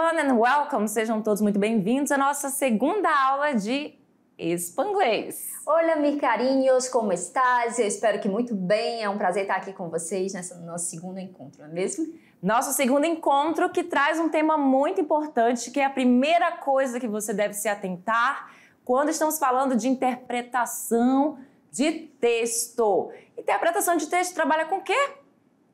everyone and welcome! Sejam todos muito bem-vindos à nossa segunda aula de Espanglês. Olá, meus carinhos, como estás? Eu espero que muito bem, é um prazer estar aqui com vocês nesse nosso segundo encontro, não é mesmo? Nosso segundo encontro que traz um tema muito importante, que é a primeira coisa que você deve se atentar quando estamos falando de interpretação de texto. Interpretação de texto trabalha com o quê?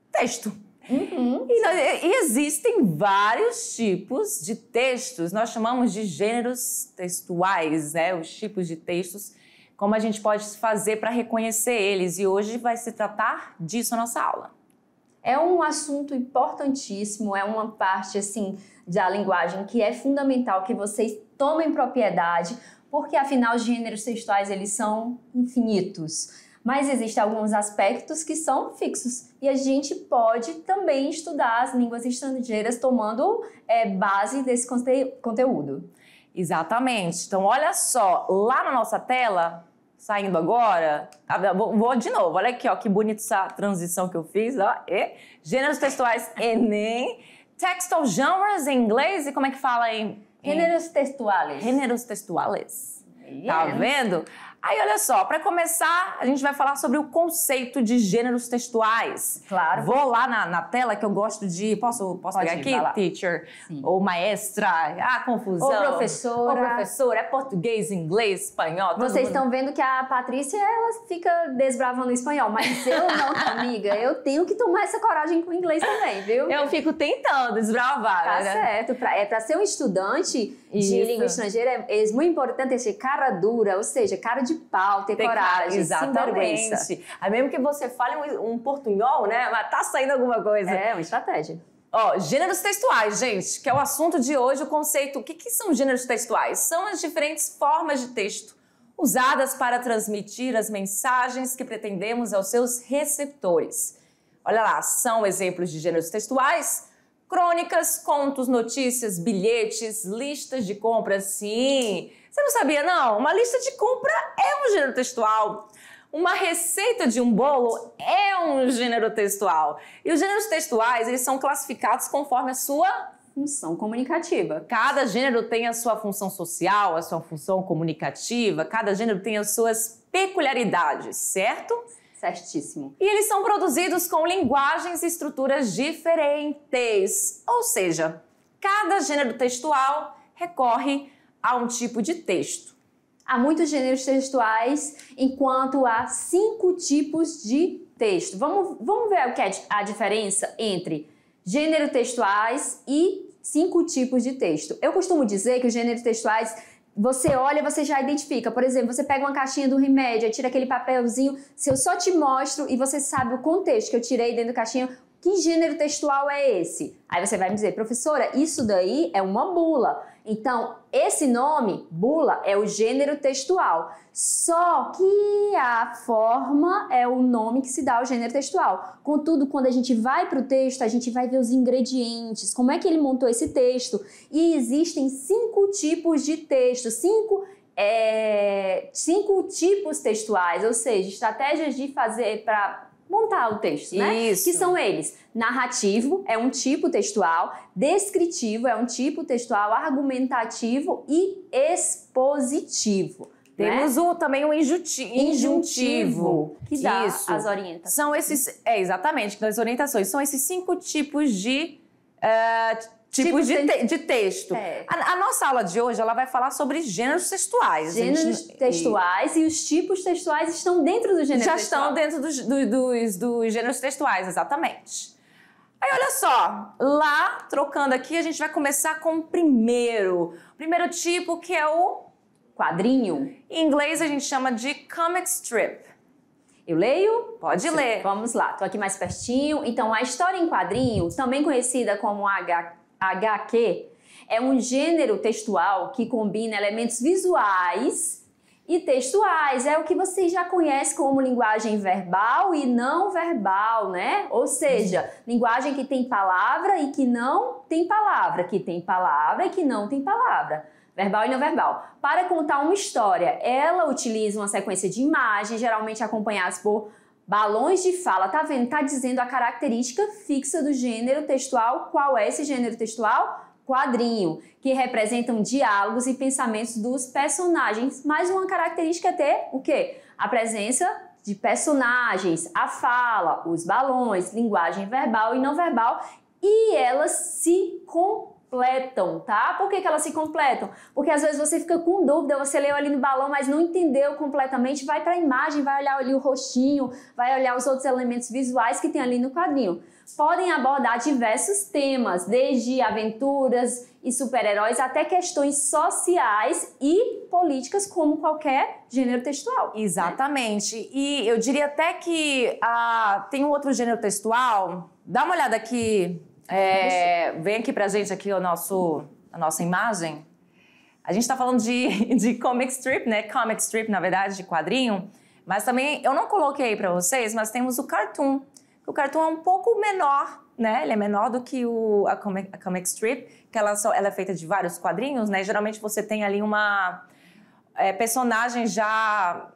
Texto. E existem vários tipos de textos, nós chamamos de gêneros textuais, né? Os tipos de textos, como a gente pode fazer para reconhecer eles. E hoje vai se tratar disso a nossa aula. É um assunto importantíssimo, é uma parte assim da linguagem que é fundamental que vocês tomem propriedade, porque afinal os gêneros textuais eles são infinitos. Mas existem alguns aspectos que são fixos e a gente pode também estudar as línguas estrangeiras tomando base desse conteúdo. Exatamente. Então, olha só, lá na nossa tela, saindo agora, vou de novo, olha aqui, ó, que bonita essa transição que eu fiz, ó. Gêneros textuais Enem, textual genres em inglês, e como é que fala em... Gêneros textuales. Gêneros textuales. Tá vendo? Aí, olha só, para começar, a gente vai falar sobre o conceito de gêneros textuais. Claro. Vou lá na tela que eu gosto de... Posso pegar aqui? Teacher? Sim. Ou maestra? Ah, confusão. Ou professora. Ou professora. É português, inglês, espanhol. Vocês estão vendo que a Patrícia, ela fica desbravando o espanhol, mas eu não, amiga. Eu tenho que tomar essa coragem com o inglês também, viu? Eu fico tentando desbravar. Tá né? certo. Para ser um estudante de língua estrangeira, é muito importante ter cara dura, ou seja, cara de pau, ter coragem, exatamente. Sem Aí mesmo que você fale um portunhol, né? Mas tá saindo alguma coisa. É uma estratégia. Ó, gêneros textuais, gente, que é o assunto de hoje, o conceito. O que são gêneros textuais? São as diferentes formas de texto usadas para transmitir as mensagens que pretendemos aos seus receptores. Olha lá, são exemplos de gêneros textuais: crônicas, contos, notícias, bilhetes, listas de compras, sim. Você não sabia, não? Uma lista de compra é um gênero textual. Uma receita de um bolo é um gênero textual. E os gêneros textuais, eles são classificados conforme a sua função comunicativa. Cada gênero tem a sua função social, a sua função comunicativa. Cada gênero tem as suas peculiaridades, certo? Certíssimo. E eles são produzidos com linguagens e estruturas diferentes. Ou seja, cada gênero textual recorre a um tipo de texto. Há muitos gêneros textuais, enquanto há 5 tipos de texto. Vamos ver o que é a diferença entre gêneros textuais e 5 tipos de texto. Eu costumo dizer que os gêneros textuais, você olha, você já identifica. Por exemplo, você pega uma caixinha do remédio, tira aquele papelzinho, se eu só te mostro e você sabe o contexto que eu tirei dentro da caixinha, que gênero textual é esse? Aí você vai me dizer, professora, isso daí é uma bula. Então, esse nome, bula, é o gênero textual. Só que a forma é o nome que se dá ao gênero textual. Contudo, quando a gente vai para o texto, a gente vai ver os ingredientes, como é que ele montou esse texto. E existem 5 tipos de texto, 5 tipos textuais, ou seja, estratégias de fazer para montar o texto, né? Isso. Que são eles: narrativo é um tipo textual, descritivo é um tipo textual, argumentativo e expositivo. Temos também o injuntivo, que dá as orientações. São esses, exatamente, as orientações. São esses 5 tipos de de texto. É. A nossa aula de hoje, ela vai falar sobre gêneros textuais. Gêneros textuais e os tipos textuais estão dentro do gênero textual. Já estão dentro dos gêneros textuais, exatamente. Aí, olha só, lá, trocando aqui, a gente vai começar com o primeiro tipo, que é o quadrinho. Em inglês, a gente chama de comic strip. Eu leio? Pode ler. Vamos lá, tô aqui mais pertinho. Então, a história em quadrinho, também conhecida como HQ, é um gênero textual que combina elementos visuais e textuais. É o que vocês já conhecem como linguagem verbal e não verbal, né? Ou seja, linguagem que tem palavra e que não tem palavra, que tem palavra e que não tem palavra. Verbal e não verbal. Para contar uma história, ela utiliza uma sequência de imagens, geralmente acompanhadas por balões de fala. Tá vendo? Tá dizendo a característica fixa do gênero textual. Qual é esse gênero textual? quadrinho, que representam diálogos e pensamentos dos personagens. Mas uma característica é ter o quê? A presença de personagens, a fala, os balões, linguagem verbal e não verbal, e elas se completam, tá? Por que elas se completam? Porque às vezes você fica com dúvida, você leu ali no balão, mas não entendeu completamente, vai para a imagem, vai olhar ali o rostinho, vai olhar os outros elementos visuais que tem ali no quadrinho. Podem abordar diversos temas, desde aventuras e super-heróis até questões sociais e políticas, como qualquer gênero textual. Exatamente. Né? E eu diria até que tem um outro gênero textual. Dá uma olhada aqui. Vem aqui pra gente aqui a nossa imagem. A gente tá falando de comic strip, né? Comic strip, na verdade, de quadrinho. Mas também, eu não coloquei pra vocês, mas temos o cartoon. O cartoon é um pouco menor, né? Ele é menor do que a comic strip, que ela é feita de vários quadrinhos, né? Geralmente você tem ali uma personagem já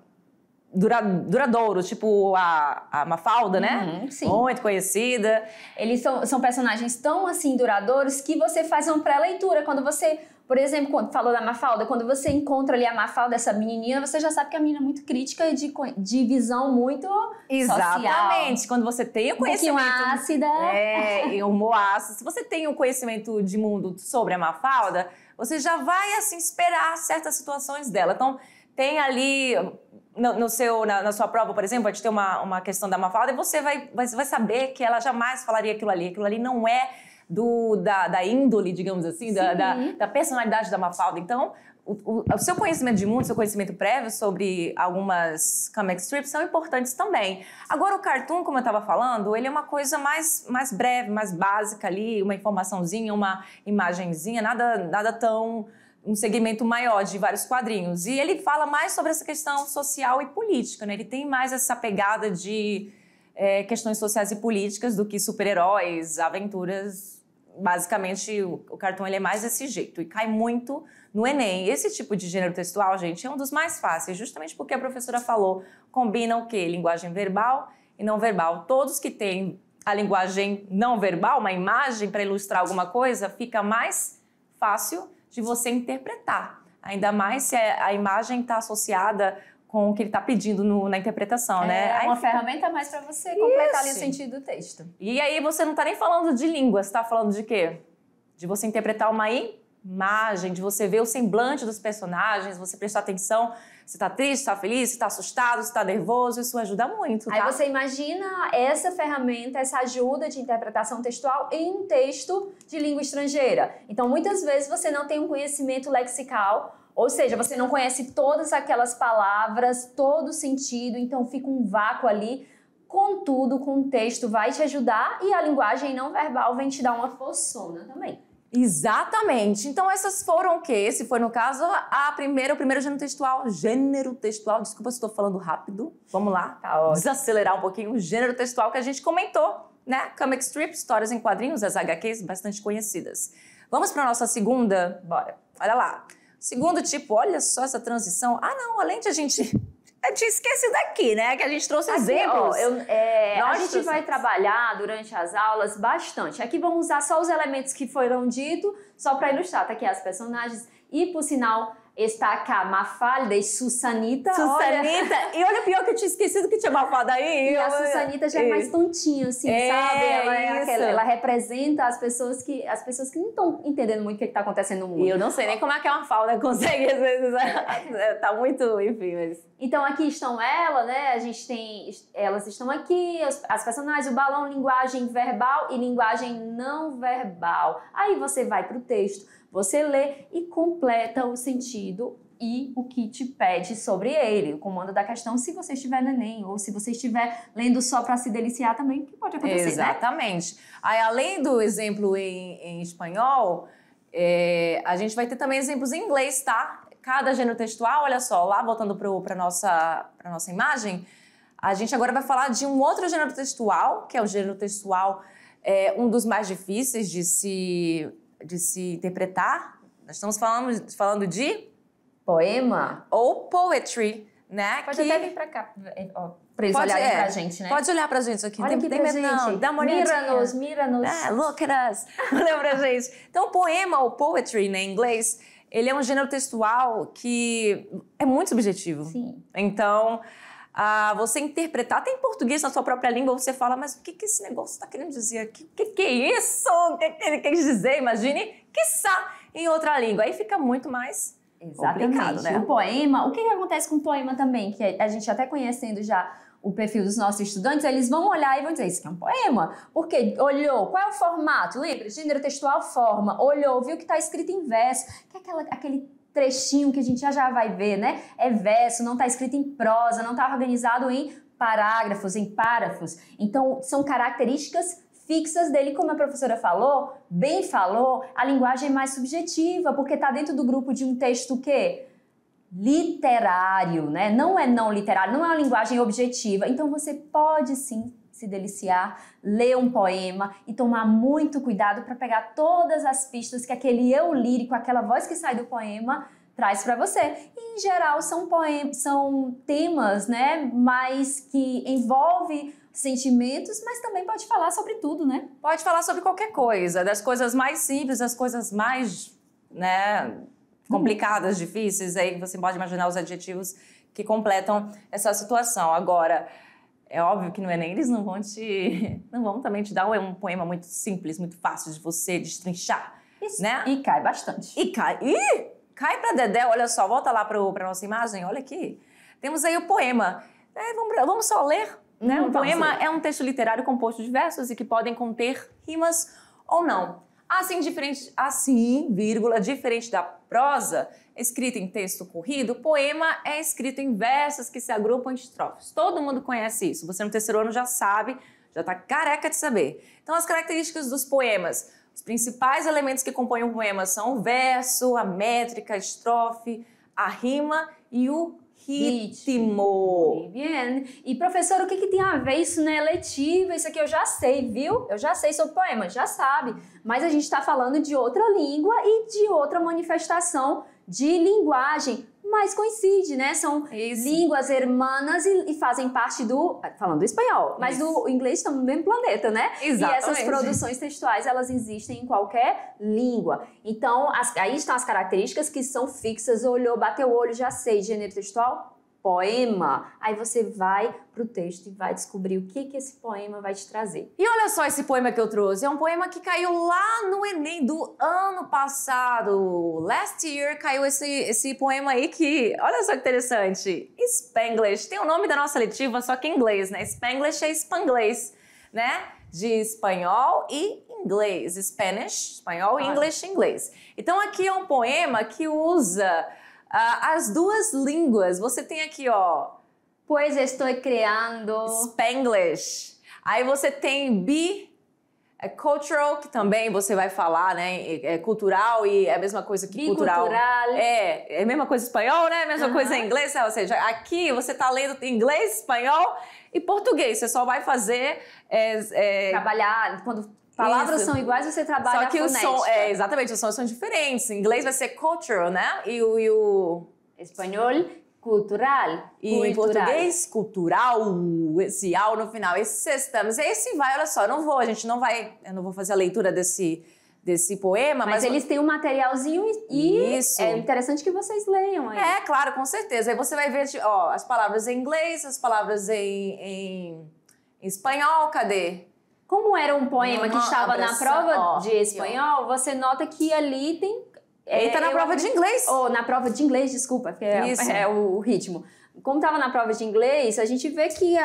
duradouro, tipo a Mafalda, né? Sim. Muito conhecida. Eles são personagens tão, assim, duradouros que você faz uma pré-leitura. Quando você, por exemplo, quando falou da Mafalda, quando você encontra ali a Mafalda, essa menininha, você já sabe que a menina é muito crítica e de visão muito Exatamente. social. Quando você tem o conhecimento... Um pouquinho ácida. E humor ácido. Se você tem o conhecimento de mundo sobre a Mafalda, você já vai, assim, esperar certas situações dela. Então, tem ali... Na sua prova, por exemplo, pode ter uma questão da Mafalda e você vai saber que ela jamais falaria aquilo ali. Aquilo ali não é da índole, digamos assim, da personalidade da Mafalda. Então, o seu conhecimento de mundo, seu conhecimento prévio sobre algumas comic strips são importantes também. Agora, o cartoon, como eu estava falando, ele é uma coisa mais breve, mais básica ali, uma informaçãozinha, uma imagenzinha, nada tão... um segmento maior de vários quadrinhos. E ele fala mais sobre essa questão social e política, né? Ele tem mais essa pegada de questões sociais e políticas do que super-heróis, aventuras. Basicamente, o cartoon ele é mais desse jeito e cai muito no Enem. Esse tipo de gênero textual, gente, é um dos mais fáceis, justamente porque a professora falou, combina o quê? Linguagem verbal e não verbal. Todos que têm a linguagem não verbal, uma imagem para ilustrar alguma coisa, fica mais fácil de você interpretar. Ainda mais se a imagem está associada com o que ele está pedindo na interpretação, né? É uma ferramenta a mais para você completar ali o sentido do texto. E aí você não está nem falando de língua, você está falando de quê? De você interpretar uma imagem, de você ver o semblante dos personagens, você prestar atenção se está triste, se está feliz, se está assustado, se está nervoso, isso ajuda muito, tá? Aí você imagina essa ferramenta, essa ajuda de interpretação textual em um texto de língua estrangeira. Então, muitas vezes você não tem um conhecimento lexical, ou seja, você não conhece todas aquelas palavras, todo o sentido, então fica um vácuo ali. Contudo, com o texto vai te ajudar e a linguagem não verbal vem te dar uma forçona também. Exatamente. Então, essas foram o quê? Esse foi, no caso, o primeiro gênero textual. Gênero textual, desculpa se estou falando rápido. Vamos lá, desacelerar um pouquinho. O gênero textual que a gente comentou, né? Comic strip, histórias em quadrinhos, as HQs bastante conhecidas. Vamos para a nossa segunda? Bora. Olha lá. Segundo tipo, olha só essa transição. Ah, não, além de a gente... Eu tinha esquecido aqui, né? Que a gente trouxe exemplos. A gente vai trabalhar durante as aulas bastante. Aqui vamos usar só os elementos que foram ditos, só para ilustrar. Tá aqui as personagens. E, por sinal, está cá Mafalda e Susanita. E olha, pior que eu tinha esquecido que tinha Mafalda aí. E a Susanita já é mais tontinha, assim, sabe? Ela representa as pessoas que não estão entendendo muito o que está acontecendo no mundo. E eu não sei nem como é que a Mafalda consegue, às vezes. Tá muito, enfim, mas... Então, aqui estão elas, né? Elas estão aqui, as personagens, o balão, linguagem verbal e linguagem não verbal. Aí você vai para o texto, você lê e completa o sentido e o que te pede sobre ele. O comando da questão, se você estiver no Enem ou se você estiver lendo só para se deliciar também, que pode acontecer, Exatamente. Né? Aí, além do exemplo em espanhol, a gente vai ter também exemplos em inglês, tá? Cada gênero textual, olha só, lá voltando para nossa imagem, a gente agora vai falar de um outro gênero textual, que é o gênero textual, um dos mais difíceis de se interpretar. Nós estamos falando de... Poema. Ou poetry, né? Pode até vir pra cá, pra eles Pode, olharem pra gente, né? Pode olhar pra gente aqui. Olha aqui pra gente. Não, dá uma olhadinha. Mira-nos. Look at us. Olha pra gente. Então, poema ou poetry, né, em inglês, ele é um gênero textual que é muito subjetivo. Sim. Então, você interpretar, até em português, na sua própria língua, você fala, mas o que esse negócio está querendo dizer? O que é isso? O que ele quer dizer? Imagine, quiçá, em outra língua. Aí fica muito mais complicado, né? O poema, o que acontece com o poema também? Que a gente até conhecendo já o perfil dos nossos estudantes, eles vão olhar e vão dizer, isso aqui é um poema. Porque olhou, qual é o formato? Lembra? Gênero textual, forma. Olhou, viu que está escrito em verso. Que é aquele trechinho que a gente já vai ver, né? É verso, não está escrito em prosa, não está organizado em parágrafos, em párafos. Então, são características fixas dele, como a professora falou, bem falou, a linguagem é mais subjetiva, porque está dentro do grupo de um texto que literário, né? Não é não literário, não é uma linguagem objetiva. Então você pode sim se deliciar, ler um poema e tomar muito cuidado para pegar todas as pistas que aquele eu lírico, aquela voz que sai do poema traz para você. E, em geral são temas, né, mais que envolve sentimentos, mas também pode falar sobre tudo, né? Pode falar sobre qualquer coisa, das coisas mais simples, das coisas mais, né, complicadas, difíceis, aí você pode imaginar os adjetivos que completam essa situação. Agora, é óbvio que no Enem eles não vão também te dar um poema muito simples, muito fácil de você destrinchar, Isso. né? E cai bastante. Cai pra Dedé, olha só, volta lá pra nossa imagem, olha aqui. Temos aí o poema. Vamos só ler, né? Um poema é um texto literário composto de versos e que podem conter rimas ou não. Diferente da prosa, escrita em texto corrido, o poema é escrito em versos que se agrupam em estrofes. Todo mundo conhece isso. Você no terceiro ano já sabe, já está careca de saber. Então, as características dos poemas. Os principais elementos que compõem o poema são o verso, a métrica, a estrofe, a rima e o ritmo. Bien. E, professor, o que tem a ver isso na eletiva? Isso aqui eu já sei, viu? Eu já sei sobre poema, já sabe. Mas a gente está falando de outra língua e de outra manifestação de linguagem. Mas coincide, né? São línguas hermanas e fazem parte falando do espanhol, mas do inglês estamos no mesmo planeta, né? Exatamente. E essas produções textuais, elas existem em qualquer língua. Então, aí estão as características que são fixas. Olhou, bateu o olho, já sei. Gênero textual? Poema. Aí você vai pro texto e vai descobrir o que esse poema vai te trazer. E olha só esse poema que eu trouxe. É um poema que caiu lá no Enem do ano passado. Last year caiu esse poema aí que, olha só que interessante. Spanglish. Tem o nome da nossa letiva, só que em inglês, né? Spanglish é spanglês, né? De espanhol e inglês. Spanish, espanhol, e English, inglês. Então aqui é um poema que usa as duas línguas. Você tem aqui, ó, Pues estou criando Spanglish. Aí você tem cultural, que também você vai falar, né? É cultural e é a mesma coisa que cultural. É a mesma coisa em espanhol, né? A mesma coisa em inglês. Ou seja, aqui você tá lendo inglês, espanhol e português. Você só vai fazer... trabalhar... Quando palavras são iguais, você trabalha só que a fonética. O som, exatamente, os sons são diferentes. Em inglês vai ser cultural, né? E o espanhol, cultural. E em português, cultural, esse ao no final, esse systems. Esse vai, olha só, eu não vou fazer a leitura desse poema, mas eles têm um materialzinho e isso. É interessante que vocês leiam aí. É, claro, com certeza. Aí você vai ver, ó, as palavras em inglês, as palavras em espanhol, cadê? Como era um poema que estava na prova de espanhol, você nota que ali tem... Ele tá na prova de inglês. Na prova de inglês, desculpa, porque é o ritmo. Como estava na prova de inglês, a gente vê que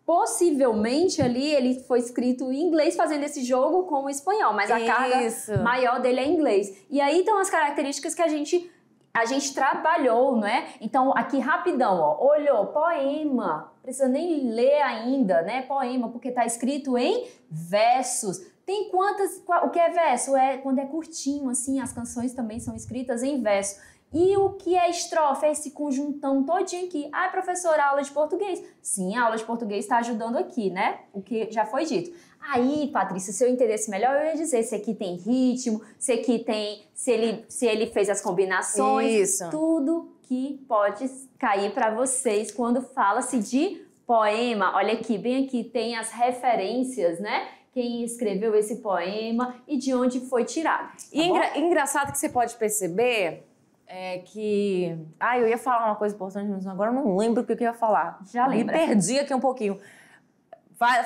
possivelmente ali ele foi escrito em inglês fazendo esse jogo com o espanhol, mas a carga maior dele é inglês. E aí estão as características que a gente trabalhou, não é? Então, aqui rapidão, ó, olhou, poema, precisa nem ler ainda, né? Poema, porque tá escrito em versos. Tem o que é verso? É quando é curtinho, assim, as canções também são escritas em verso. E o que é estrofe? É esse conjuntão todinho aqui. Professora, aula de português. Sim, a aula de português está ajudando aqui, né? O que já foi dito. Aí, Patrícia, se eu entendesse melhor, eu ia dizer se aqui tem ritmo, se aqui tem... Se ele fez as combinações. Isso. Tudo que pode cair para vocês quando fala-se de poema. Olha aqui, bem aqui tem as referências, né? Quem escreveu esse poema e de onde foi tirado. Tá engraçado que você pode perceber que... eu ia falar uma coisa importante, mas agora eu não lembro o que eu ia falar. Já lembra. Me perdi aqui um pouquinho.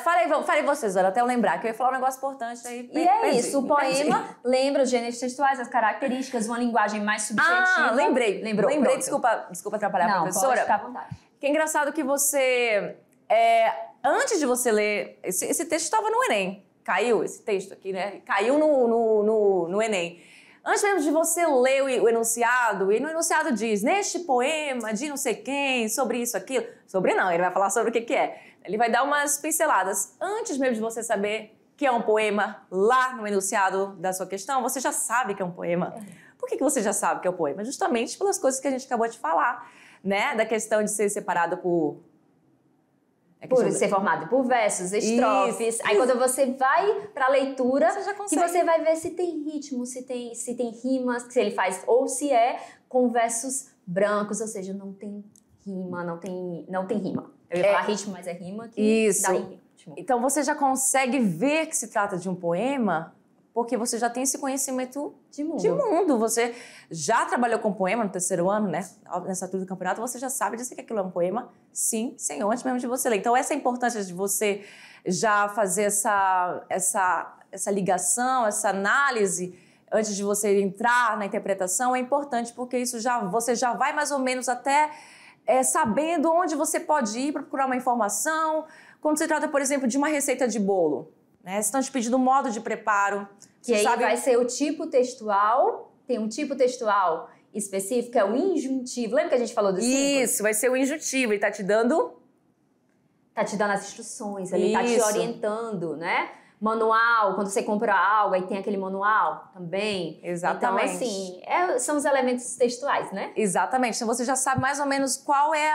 Falei vocês, Ana, até eu lembrar, que eu ia falar um negócio importante aí. Isso, o poema lembra os gêneros textuais, as características, uma linguagem mais subjetiva. Lembrei. Lembrou. Lembrei, desculpa atrapalhar a professora. Pode ficar à vontade. Que é engraçado que você... antes de você ler... Esse texto estava no Enem. Caiu esse texto aqui, né? Caiu no Enem. Antes mesmo de você ler o enunciado, e no enunciado diz, neste poema de não sei quem, sobre isso, aquilo. Sobre não, ele vai falar sobre o que é. Ele vai dar umas pinceladas. Antes mesmo de você saber que é um poema, lá no enunciado da sua questão, você já sabe que é um poema. Por que você já sabe que é um poema? Justamente pelas coisas que a gente acabou de falar, né? Da questão de ser separado por ser formado por versos, estrofes. Aí quando você vai pra leitura, que você vai ver se tem ritmo, se tem rimas, se ele faz, ou se é com versos brancos, ou seja, não tem rima, não tem rima. Eu ia falar ritmo, mas é rima que dá ritmo. Então você já consegue ver que se trata de um poema porque você já tem esse conhecimento de mundo. Você já trabalhou com poema no terceiro ano, né? Nessa altura do campeonato, você já sabe dizer que aquilo é um poema, sim, senhor, antes mesmo de você ler. Então, essa é a importância de você já fazer essa ligação, essa análise, antes de você entrar na interpretação, é importante, porque isso você já vai mais ou menos até sabendo onde você pode ir para procurar uma informação. Quando se trata, por exemplo, de uma receita de bolo, né? Estão te pedindo o modo de preparo. Que aí vai ser o tipo textual, tem um tipo textual específico, é o injuntivo. Lembra que a gente falou do 5? Isso, vai ser o injuntivo, ele tá te dando as instruções, ele tá te orientando, né? Manual, quando você compra algo, aí tem aquele manual também. Exatamente. Então, assim, são os elementos textuais, né? Exatamente. Então, você já sabe mais ou menos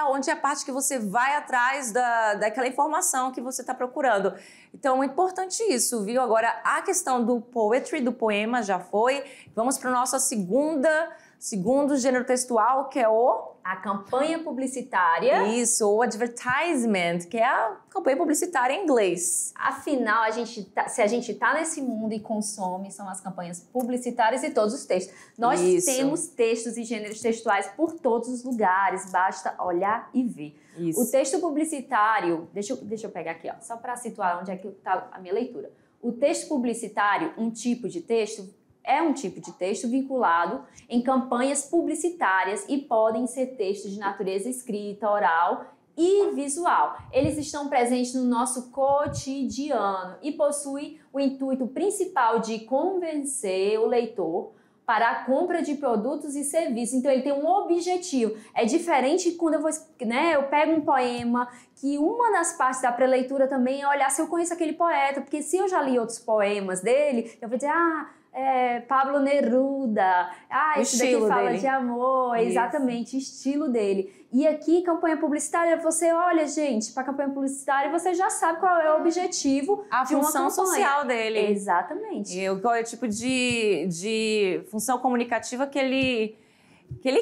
onde é a parte que você vai atrás daquela informação que você está procurando. Então, é importante isso, viu? Agora, a questão do poetry, do poema, já foi. Vamos para o nosso segundo gênero textual, que é a campanha publicitária. Isso, o advertisement, que é a campanha publicitária em inglês. Afinal, se a gente tá nesse mundo e consome, são as campanhas publicitárias e todos os textos. Nós temos textos e gêneros textuais por todos os lugares, basta olhar e ver. Isso. O texto publicitário, deixa eu pegar aqui, ó, só para situar onde é que tá a minha leitura. O texto publicitário, um tipo de texto, é um tipo de texto vinculado em campanhas publicitárias e podem ser textos de natureza escrita, oral e visual. Eles estão presentes no nosso cotidiano e possuem o intuito principal de convencer o leitor para a compra de produtos e serviços. Então, ele tem um objetivo. É diferente quando eu pego um poema, que uma das partes da pré-leitura também é olhar se eu conheço aquele poeta, porque se eu já li outros poemas dele, eu vou dizer, Pablo Neruda, esse daqui fala de amor, exatamente, estilo dele. E aqui, campanha publicitária, você olha, gente, para campanha publicitária, você já sabe qual é o objetivo de uma função social dele. Exatamente. E qual é o tipo de função comunicativa que ele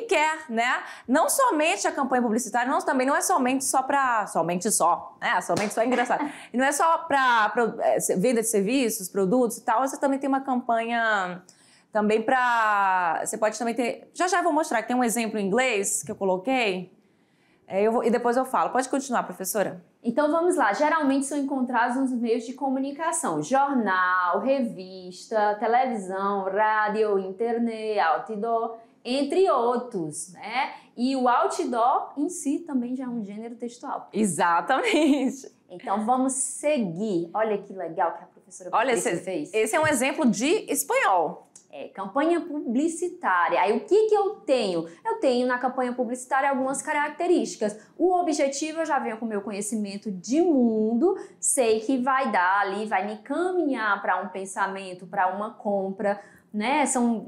quer, né? Não somente a campanha publicitária, também não é somente só, né? Somente só é engraçado. E não é só para venda de serviços, produtos e tal, você também tem uma campanha também você pode também ter... Já eu vou mostrar, que tem um exemplo em inglês que eu coloquei, e depois eu falo. Pode continuar, professora. Então vamos lá, geralmente são encontrados nos meios de comunicação, jornal, revista, televisão, rádio, internet, outdoor, entre outros, né? E o outdoor em si também já é um gênero textual. Exatamente. Então vamos seguir. Olha que legal que a professora Patrícia fez. Esse é um exemplo de espanhol. Campanha publicitária. Aí o que eu tenho? Eu tenho na campanha publicitária algumas características. O objetivo, eu já venho com o meu conhecimento de mundo, sei que vai dar ali, vai me caminhar para um pensamento, para uma compra, né? São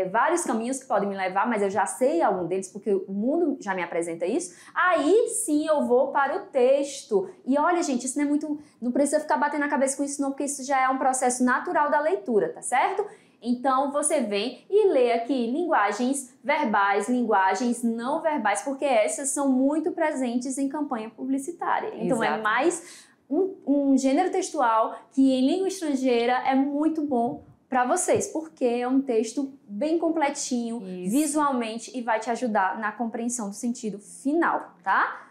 vários caminhos que podem me levar, mas eu já sei algum deles porque o mundo já me apresenta isso. Aí sim eu vou para o texto. E olha, gente, isso não precisa ficar batendo a cabeça com isso não, porque isso já é um processo natural da leitura, tá certo? Então, você vem e lê aqui linguagens verbais, linguagens não verbais, porque essas são muito presentes em campanha publicitária. Então, é mais um gênero textual que em língua estrangeira é muito bom para vocês, porque é um texto bem completinho, visualmente, e vai te ajudar na compreensão do sentido final, tá?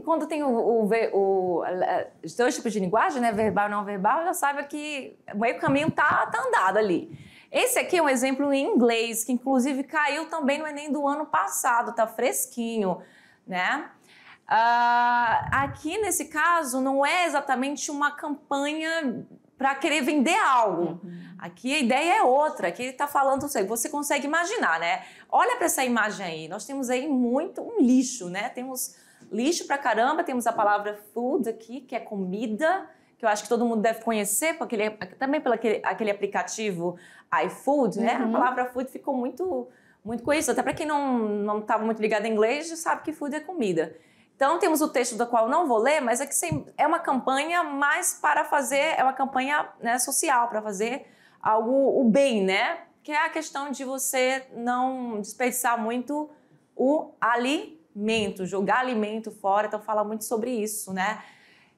Quando tem os dois tipos de linguagem, né, verbal e não verbal, já sabe que o meio caminho tá andado ali. Esse aqui é um exemplo em inglês, que inclusive caiu também no Enem do ano passado, tá fresquinho, né? Aqui, nesse caso, não é exatamente uma campanha para querer vender algo. Aqui a ideia é outra. Aqui ele está falando, você consegue imaginar, né? Olha para essa imagem aí. Nós temos aí um lixo, né? Temos lixo pra caramba. Temos a palavra food aqui, que é comida, que eu acho que todo mundo deve conhecer, também pelo aquele aplicativo iFood, né? A palavra food ficou muito conhecida. Até para quem não estava muito ligado em inglês, já sabe que food é comida. Então, temos o texto do qual eu não vou ler, mas é uma campanha mais para fazer, é uma campanha, né, social, para fazer o bem, né? Que é a questão de você não desperdiçar muito o alimento, jogar alimento fora, então fala muito sobre isso, né?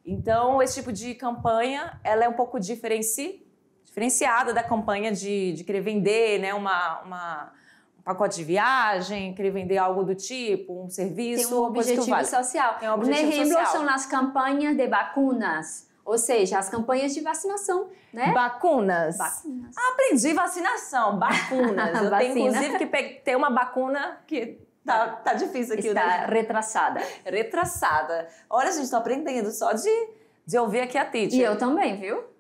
Então, esse tipo de campanha, ela é um pouco diferenciada da campanha de querer vender, né, um pacote de viagem, querer vender algo do tipo, um serviço. Tem um objetivo social. Tem um objetivo social. São as campanhas de vacunas, ou seja, as campanhas de vacinação, né? Vacunas. Aprendi vacinação, vacunas. Eu tenho, inclusive, que ter uma vacuna que tá difícil aqui. Está retraçada. Retraçada. Olha, gente, estou aprendendo só de ouvir aqui a teacher. E eu também, viu?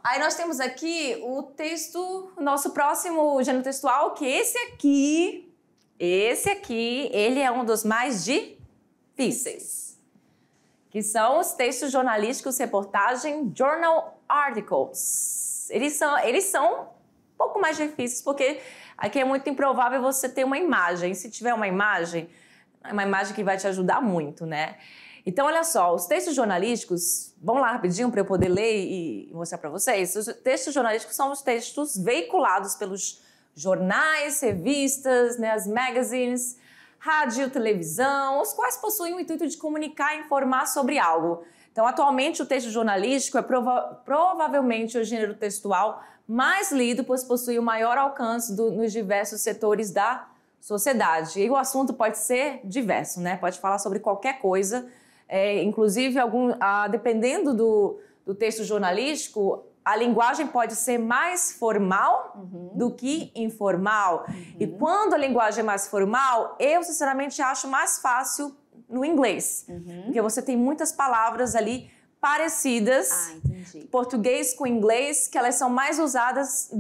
Aí nós temos aqui o texto, nosso próximo gênero textual, que esse aqui, ele é um dos mais difíceis, que são os textos jornalísticos, reportagem, journal articles. Eles são um pouco mais difíceis, porque aqui é muito improvável você ter uma imagem. Se tiver uma imagem, é uma imagem que vai te ajudar muito, né? Então, olha só, os textos jornalísticos, vamos lá rapidinho para eu poder ler e mostrar para vocês. Os textos jornalísticos são os textos veiculados pelos jornais, revistas, né, as magazines, rádio, televisão, os quais possuem o intuito de comunicar e informar sobre algo. Então, atualmente, o texto jornalístico é provavelmente o gênero textual mais lido, pois possui o maior alcance nos diversos setores da sociedade. E o assunto pode ser diverso, né? Pode falar sobre qualquer coisa. Inclusive, dependendo do texto jornalístico, a linguagem pode ser mais formal do que informal. E quando a linguagem é mais formal, eu, sinceramente, acho mais fácil no inglês. Porque você tem muitas palavras ali parecidas, português com inglês, que elas são mais usadas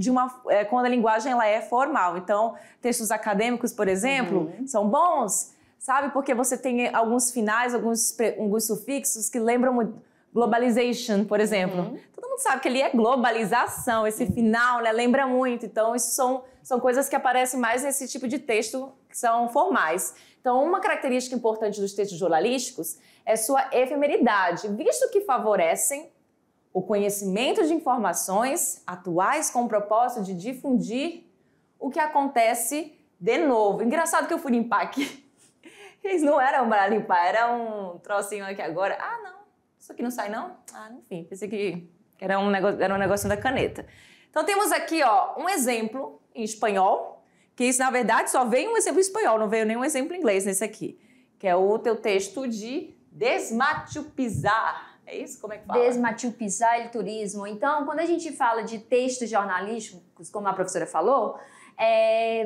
quando a linguagem ela é formal. Então, textos acadêmicos, por exemplo, são bons, sabe? Porque você tem alguns finais, alguns sufixos que lembram muito. Globalization, por exemplo. Todo mundo sabe que ali é globalização, esse final, né, lembra muito. Então, isso são coisas que aparecem mais nesse tipo de texto que são formais. Então, uma característica importante dos textos jornalísticos é sua efemeridade, visto que favorecem o conhecimento de informações atuais com o propósito de difundir o que acontece de novo. Engraçado que eu fui limpar aqui. Eles não eram para limpar, era um trocinho aqui agora. Ah, não, isso aqui não sai não? Ah, enfim, pensei que era um negocinho da caneta. Então temos aqui, um exemplo em espanhol, que isso na verdade só veio um exemplo em espanhol, não veio nenhum exemplo em inglês nesse aqui, que é o teu texto de desmatupizar. É isso? Como é que fala? Desmatupizar o turismo. Então, quando a gente fala de textos jornalísticos, como a professora falou,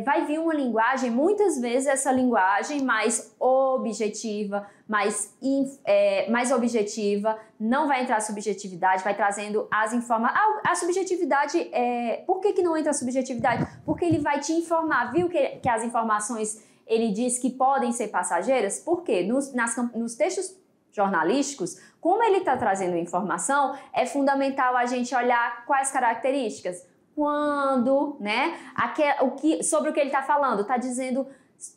vai vir uma linguagem, muitas vezes essa linguagem mais objetiva, mais objetiva, não vai entrar a subjetividade, vai trazendo as informações. A subjetividade, por que não entra a subjetividade? Porque ele vai te informar, viu que as informações, ele diz que podem ser passageiras? Por quê? Nos textos jornalísticos, como ele está trazendo informação, é fundamental a gente olhar quais características. Quando, né, sobre o que ele está falando, está dizendo,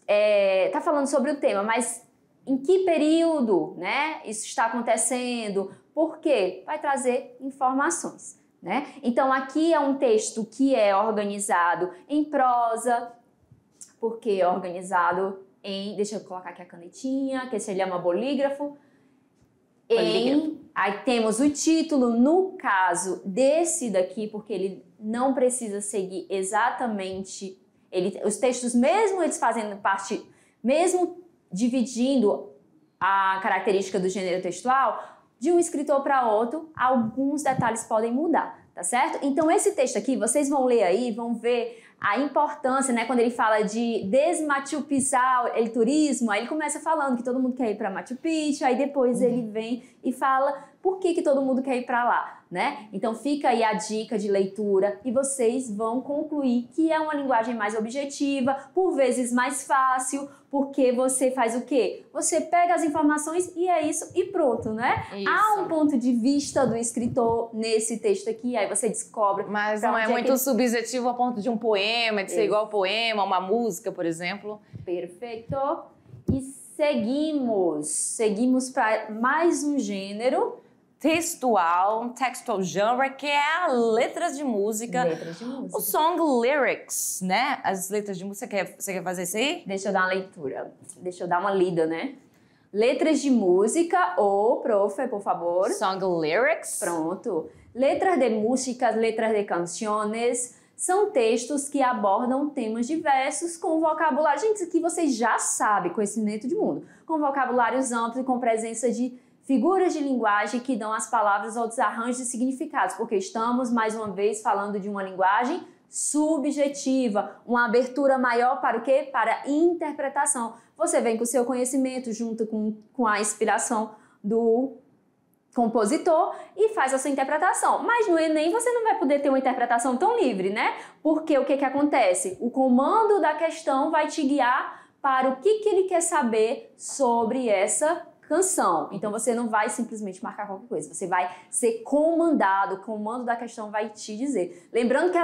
está falando sobre o tema, mas em que período, né, isso está acontecendo, por quê? Vai trazer informações. né? Então, aqui é um texto que é organizado em prosa, porque é organizado em... Deixa eu colocar aqui a canetinha, que se chama bolígrafo. Aí temos o título, no caso desse daqui, porque ele não precisa seguir exatamente... os textos, mesmo eles fazendo parte, mesmo dividindo a característica do gênero textual, de um escritor para outro, alguns detalhes podem mudar, tá certo? Então, esse texto aqui, vocês vão ler aí, vão ver a importância, né? Quando ele fala de Machu Picchu, el turismo, aí ele começa falando que todo mundo quer ir para Machu Picchu, aí depois ele vem e fala por que todo mundo quer ir para lá, né? Então fica aí a dica de leitura e vocês vão concluir que é uma linguagem mais objetiva, por vezes mais fácil, porque você faz o quê? Você pega as informações e é isso e pronto, né? Isso. Há um ponto de vista do escritor nesse texto aqui, aí você descobre... Mas não é muito subjetivo a ponto de um poema, de ser igual ao poema, uma música, por exemplo. Perfeito. E seguimos para mais um gênero. Textual genre, que é a letras de música. Letras de música. O song lyrics, né? As letras de música. Você quer fazer isso aí? Deixa eu dar uma leitura. Deixa eu dar uma lida, né? Letras de música, profe, por favor. Song lyrics. Pronto. Letras de músicas, letras de canções, são textos que abordam temas diversos com vocabulário. Gente, isso aqui vocês já sabem, conhecimento de mundo. Com vocabulários amplos e com presença de figuras de linguagem que dão às palavras outros arranjos e significados, porque estamos, mais uma vez, falando de uma linguagem subjetiva, uma abertura maior para o quê? Para interpretação. Você vem com o seu conhecimento junto com a inspiração do compositor e faz a sua interpretação. Mas no Enem você não vai poder ter uma interpretação tão livre, né? Porque o que acontece? O comando da questão vai te guiar para o que ele quer saber sobre essa canção. Então você não vai simplesmente marcar qualquer coisa, você vai ser comandado, o comando da questão vai te dizer. Lembrando que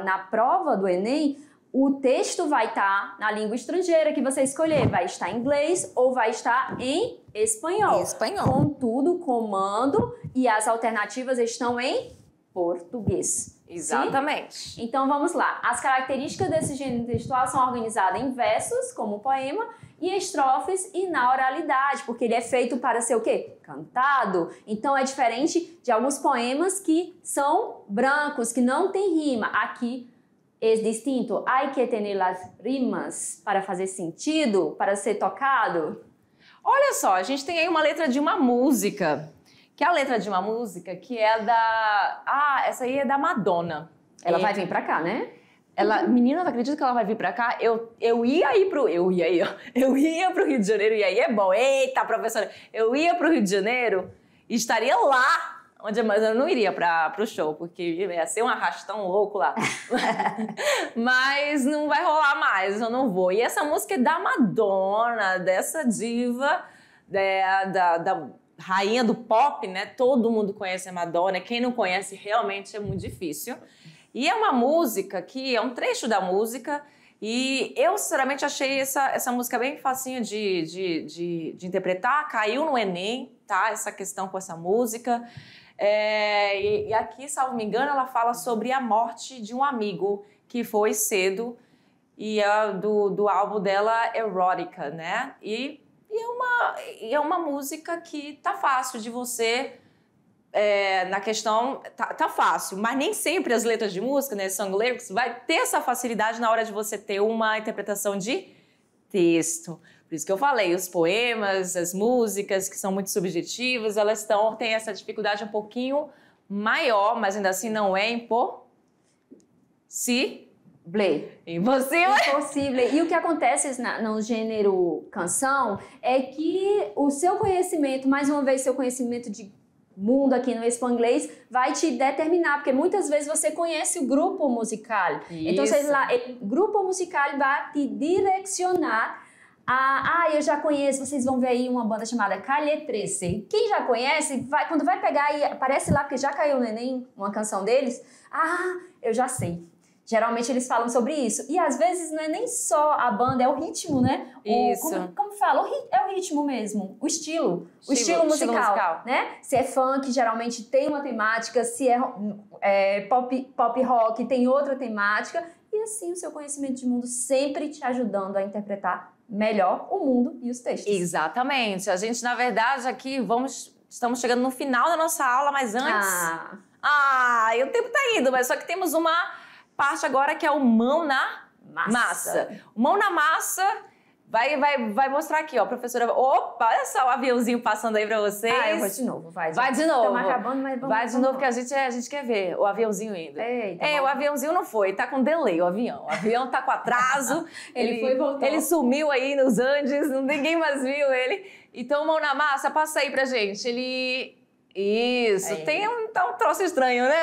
na prova do Enem, o texto vai estar na língua estrangeira que você escolher, vai estar em inglês ou vai estar em espanhol. Contudo, o comando e as alternativas estão em português. Exatamente. Sim? Então vamos lá. As características desse gênero textual são organizadas em versos, como o poema, e estrofes e na oralidade, porque ele é feito para ser o quê? Cantado. Então é diferente de alguns poemas que são brancos, que não tem rima. Aqui é distinto. Hay que tener las rimas para fazer sentido, para ser tocado. Olha só, a gente tem aí uma letra de uma música, que é a letra de uma música que é essa aí é da Madonna. Ela vai vir pra cá, né? Menina, não acredito que ela vai vir pra cá? Eu ia pro Rio de Janeiro, e aí é bom. Eita, professora! Eu ia pro Rio de Janeiro e estaria lá, mas eu não iria pro show, porque ia ser um arrastão louco lá. Mas não vai rolar mais, eu não vou. E essa música é da Madonna, dessa diva, da rainha do pop, né? Todo mundo conhece a Madonna. Quem não conhece, realmente é muito difícil. E é uma música que é um trecho da música e eu, sinceramente, achei essa música bem facinho de interpretar. Caiu no Enem, tá? Essa questão com essa música. E aqui, salvo me engano, ela fala sobre a morte de um amigo que foi cedo e do álbum dela, Erótica, né? E é uma música que tá fácil de você... na questão, tá fácil, mas nem sempre as letras de música, né, song lyrics, vai ter essa facilidade na hora de você ter uma interpretação de texto. Por isso que eu falei, os poemas, as músicas que são muito subjetivas, elas têm essa dificuldade um pouquinho maior, mas ainda assim não é impossível. Impossível. E o que acontece no gênero canção é que o seu conhecimento, mais uma vez, seu conhecimento de mundo aqui no Espanglês vai te determinar, porque muitas vezes você conhece o grupo musical. Isso. Então, o grupo musical vai te direcionar eu já conheço, vocês vão ver aí uma banda chamada Calle 13. Quem já conhece, quando vai pegar e aparece lá, porque já caiu no Enem, uma canção deles, eu já sei. Geralmente eles falam sobre isso. E às vezes não é nem só a banda, é o ritmo, né? Isso. Como fala? É o ritmo mesmo, o estilo. O estilo musical, né? Se é funk, geralmente tem uma temática. Se é pop rock, tem outra temática. E assim, o seu conhecimento de mundo sempre te ajudando a interpretar melhor o mundo e os textos. Exatamente. A gente, na verdade, aqui estamos chegando no final da nossa aula, mas antes... e o tempo tá indo, mas só que temos uma parte agora que é o mão na massa. O mão na massa vai mostrar aqui, ó, professora. Opa, olha só o aviãozinho passando aí pra vocês. Eu vou de novo, vai. Vai de novo. Estamos acabando, mas vamos. Vai de novo, que a gente quer ver o aviãozinho indo. Eita, o aviãozinho não foi, tá com delay o avião. O avião tá com atraso. Ele foi e voltou. Ele sumiu aí nos Andes, ninguém mais viu ele. Então, mão na massa, passa aí pra gente. Isso, tem um troço estranho, né?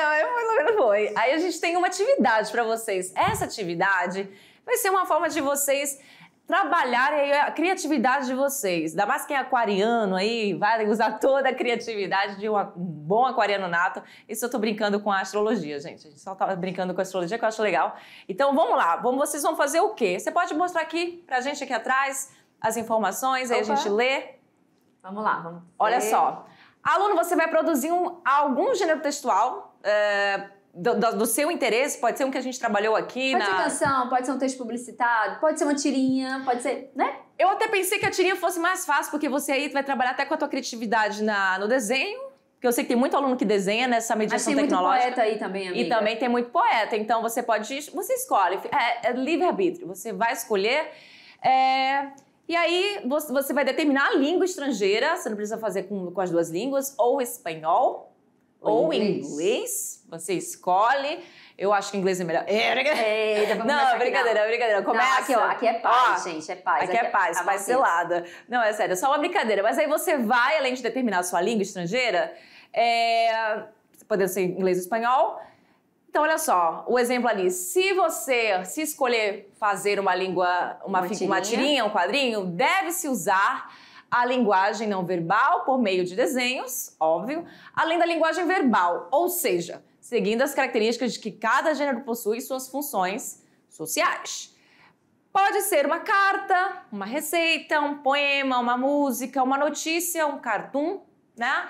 Não foi. Aí a gente tem uma atividade para vocês. Essa atividade vai ser uma forma de vocês trabalharem a criatividade de vocês. Ainda mais quem é aquariano aí, vai usar toda a criatividade de um bom aquariano nato. Isso eu tô brincando com a astrologia, gente. A gente só tá brincando com a astrologia, que eu acho legal. Então vamos lá, vocês vão fazer o quê? Você pode mostrar aqui pra gente aqui atrás as informações, aí a gente lê. Vamos lá, vamos ver. Olha só. Aluno, você vai produzir algum gênero textual do seu interesse, pode ser um que a gente trabalhou aqui. Pode ser canção, pode ser um texto publicitado, pode ser uma tirinha, pode ser, né? Eu até pensei que a tirinha fosse mais fácil, porque você aí vai trabalhar até com a tua criatividade no desenho, porque eu sei que tem muito aluno que desenha nessa mediação tecnológica. Tem muito poeta aí também, amiga. E também tem muito poeta, então você escolhe, é livre-arbítrio, você vai escolher... E aí, você vai determinar a língua estrangeira, você não precisa fazer com as duas línguas, ou espanhol, ou inglês. Você escolhe. Eu acho que inglês é melhor. Não, brincadeira. Começa. Não, aqui é paz, gente, é paz. Aqui é paz selada. Não, é sério, é só uma brincadeira. Mas aí você vai, além de determinar a sua língua estrangeira, podendo ser inglês ou espanhol. Então, olha só, o exemplo ali, se escolher fazer uma tirinha, um quadrinho, deve-se usar a linguagem não verbal por meio de desenhos, óbvio, além da linguagem verbal, ou seja, seguindo as características de que cada gênero possui suas funções sociais. Pode ser uma carta, uma receita, um poema, uma música, uma notícia, um cartoon, né?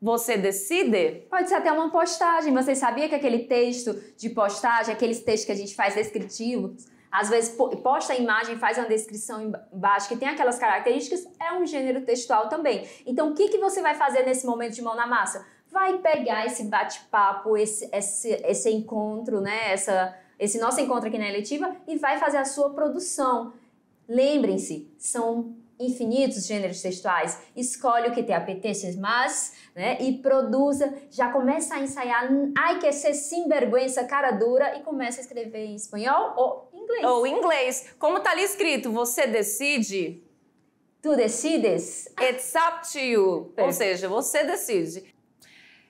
Você decide? Pode ser até uma postagem. Você sabia que aquele texto de postagem, aqueles textos que a gente faz descritivos, às vezes posta a imagem, faz uma descrição embaixo que tem aquelas características, é um gênero textual também. Então, o que você vai fazer nesse momento de mão na massa? Vai pegar esse bate-papo, esse encontro, né? Esse nosso encontro aqui na eletiva e vai fazer a sua produção. Lembrem-se, são infinitos gêneros textuais. Escolhe o que te apetece mais, né? E produza, já começa a ensaiar. Ai, que ser sinvergüenza, cara dura, e começa a escrever em espanhol ou inglês. Ou inglês. Como tá ali escrito, você decide. Tu decides. It's up to you. Ou seja, você decide.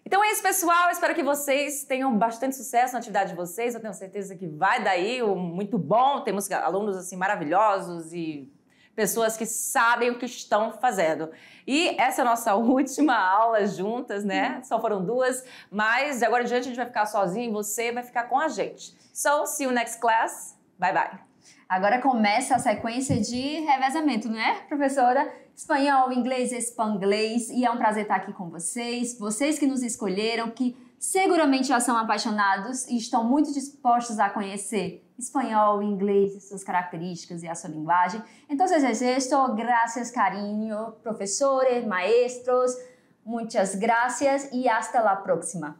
Então é isso, pessoal. Espero que vocês tenham bastante sucesso na atividade de vocês. Eu tenho certeza que vai daí muito bom. Temos alunos assim maravilhosos e pessoas que sabem o que estão fazendo. E essa é a nossa última aula juntas, né? Só foram 2, mas de agora em diante a gente vai ficar sozinho e você vai ficar com a gente. So, see you next class. Bye, bye. Agora começa a sequência de revezamento, né, professora? Espanhol, inglês, espanglês. E é um prazer estar aqui com vocês. Vocês que nos escolheram, que seguramente já são apaixonados e estão muito dispostos a conhecer espanhol, inglês, suas características e a sua linguagem. Entonces es esto, gracias cariño, profesores, maestros, muchas gracias y hasta la próxima.